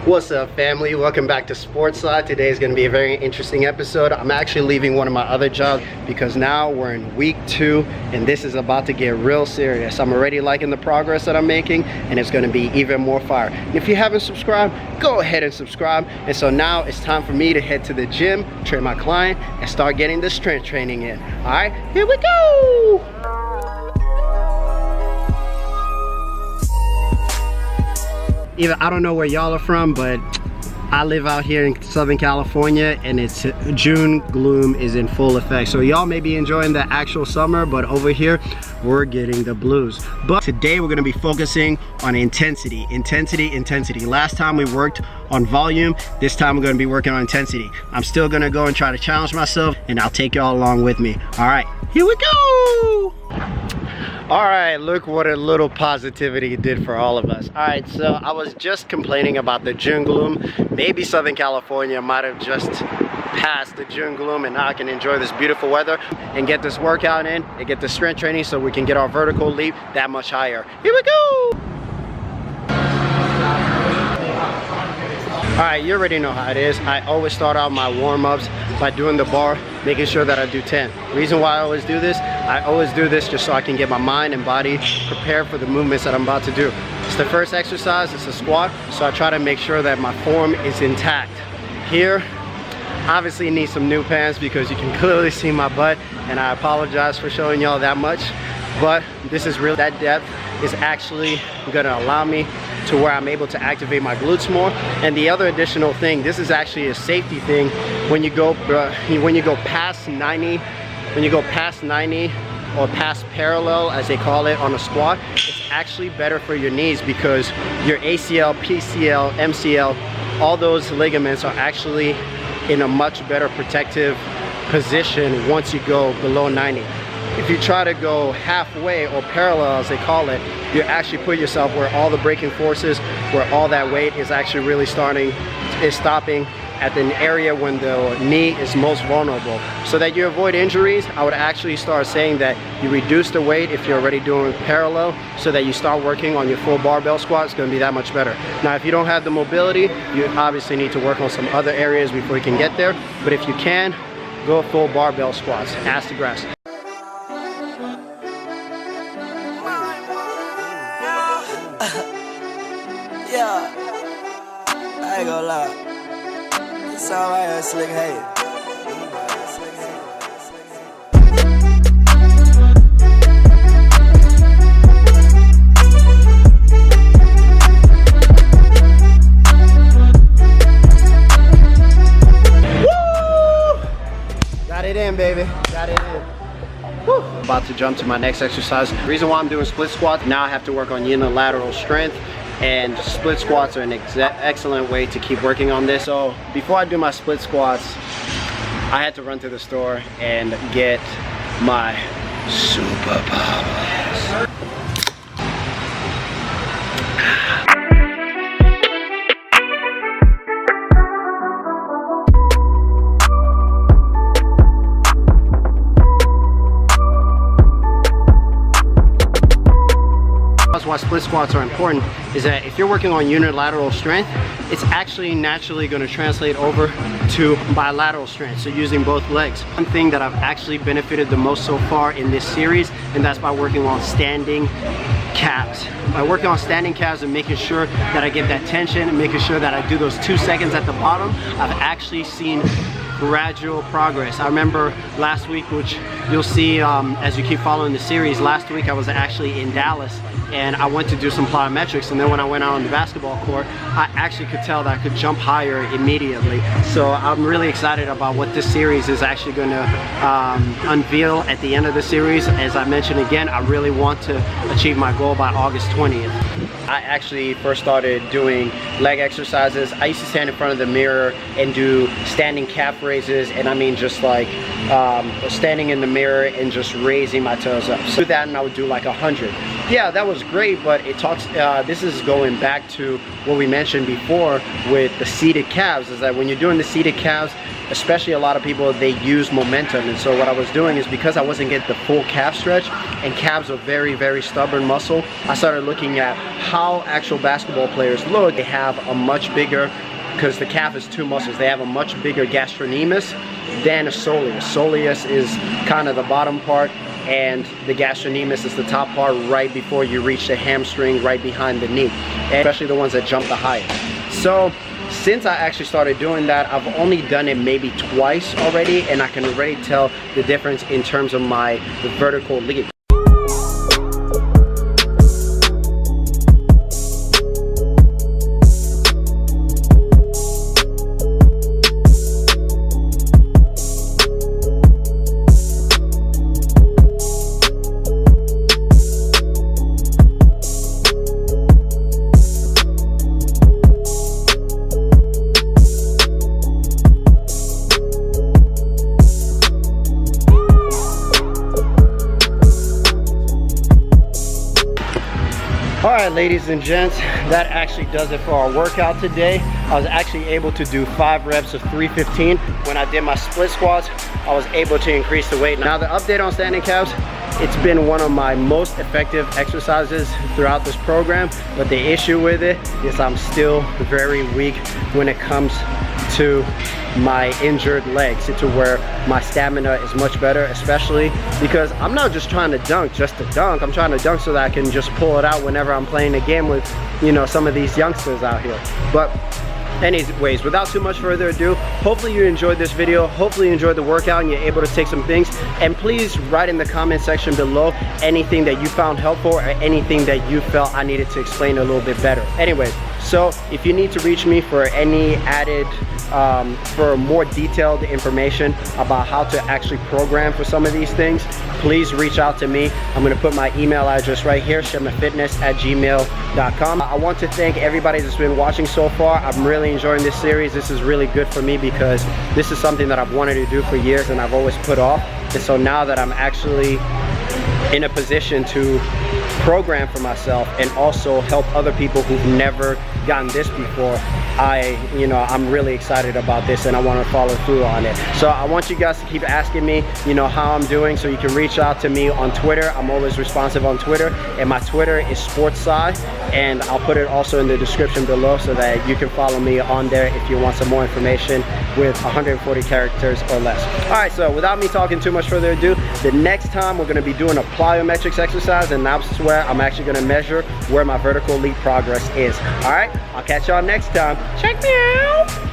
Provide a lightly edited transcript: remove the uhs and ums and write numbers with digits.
What's up, family? Welcome back to Sportside. Today is going to be a very interesting episode. I'm actually leaving one of my other jobs because now we're in week 2 and this is about to get real serious. I'm already liking the progress that I'm making and it's going to be even more fire. And if you haven't subscribed, go ahead and subscribe. And so now it's time for me to head to the gym, train my client, and start getting the strength training in. All right, here we go. I don't know where y'all are from, but I live out here in Southern California and it's June gloom is in full effect. So y'all may be enjoying the actual summer, but over here we're getting the blues. But today we're gonna be focusing on intensity. Last time we worked on volume, this time we're gonna be working on intensity. I'm still gonna go and try to challenge myself and I'll take y'all along with me. All right, here we go. All right, look what a little positivity did for all of us. All right, so I was just complaining about the June gloom. Maybe Southern California might have just passed the June gloom and now I can enjoy this beautiful weather and get this workout in and get the strength training so we can get our vertical leap that much higher. Here we go. All right, you already know how it is. I always start out my warm-ups by doing the bar, making sure that I do 10. Reason why I always do this, just so I can get my mind and body prepared for the movements that I'm about to do. It's the first exercise, it's a squat, so I try to make sure that my form is intact. Here, obviously need some new pants because you can clearly see my butt, and I apologize for showing y'all that much, but this is real. That depth is actually gonna allow me to where I'm able to activate my glutes more. And the other additional thing, this is actually a safety thing. When you go past 90, or past parallel as they call it on a squat, it's actually better for your knees because your ACL, PCL, MCL, all those ligaments are actually in a much better protective position once you go below 90. If you try to go halfway or parallel as they call it, you actually put yourself where all the braking forces, where all that weight is actually really stopping at the area when the knee is most vulnerable. So that you avoid injuries, I would actually start saying that you reduce the weight if you're already doing parallel so that you start working on your full barbell squat. It's gonna be that much better. Now, if you don't have the mobility, you obviously need to work on some other areas before you can get there. But if you can, go full barbell squats, ass to grass. Yeah, I ain't gonna lie. It's alright, slick head. Woo! Got it in, baby. Got it in. Woo! About to jump to my next exercise. The reason why I'm doing split squats, now I have to work on unilateral strength. And split squats are an excellent way to keep working on this. So before I do my split squats, I had to run to the store and get my superpowers. Why split squats are important is that if you're working on unilateral strength, it's actually naturally going to translate over to bilateral strength, so using both legs. One thing that I've actually benefited the most so far in this series, and that's by working on standing calves. By working on standing calves and making sure that I get that tension and making sure that I do those 2 seconds at the bottom, I've actually seen gradual progress. I remember last week, which you'll see as you keep following the series, last week I was actually in Dallas and I went to do some plyometrics, and then when I went out on the basketball court, I actually could tell that I could jump higher immediately. So I'm really excited about what this series is actually going to unveil at the end of the series. As I mentioned again, I really want to achieve my goal by August 20th. I actually first started doing leg exercises. I used to stand in front of the mirror and do standing calf raises, and I mean just like standing in the mirror and just raising my toes up. So that, and I would do like 100. yeah, that was great, but it talks, this is going back to what we mentioned before with the seated calves, is that when you're doing the seated calves, especially a lot of people, they use momentum. And so what I was doing is, because I wasn't getting the full calf stretch, and calves are very, very stubborn muscle, I started looking at how actual basketball players look. They have a much bigger, because the calf is two muscles, they have a much bigger gastrocnemius than a soleus. Soleus is kind of the bottom part, and the gastrocnemius is the top part right before you reach the hamstring, right behind the knee, and especially the ones that jump the highest. So since I actually started doing that, I've only done it maybe twice already, and I can already tell the difference in terms of my vertical leap. Alright, ladies and gents, that actually does it for our workout today. I was actually able to do 5 reps of 315. When I did my split squats, I was able to increase the weight. Now the update on standing calves, it's been one of my most effective exercises throughout this program, but the issue with it is I'm still very weak when it comes to my injured legs, to where my stamina is much better, especially because I'm not just trying to dunk just to dunk. I'm trying to dunk so that I can just pull it out whenever I'm playing a game with, you know, some of these youngsters out here. But anyways, without too much further ado, hopefully you enjoyed this video, hopefully you enjoyed the workout and you're able to take some things. And please write in the comment section below anything that you found helpful or anything that you felt I needed to explain a little bit better. Anyways, so if you need to reach me for any added for more detailed information about how to actually program for some of these things, please reach out to me. I'm going to put my email address right here, shemafitness@gmail.com. I want to thank everybody that's been watching so far. I'm really enjoying this series. This is really good for me because this is something that I've wanted to do for years and I've always put off. And so now that I'm actually in a position to program for myself and also help other people who've never gotten this before, I'm really excited about this and I want to follow through on it. So I want you guys to keep asking me, how I'm doing, so you can reach out to me on Twitter. I'm always responsive on Twitter, and my Twitter is SportsSci, and I'll put it also in the description below so that you can follow me on there if you want some more information with 140 characters or less. All right, so without me talking too much further ado, the next time we're going to be doing a plyometrics exercise, and that's where I'm actually going to measure where my vertical leap progress is. All right, I'll catch y'all next time. Check me out.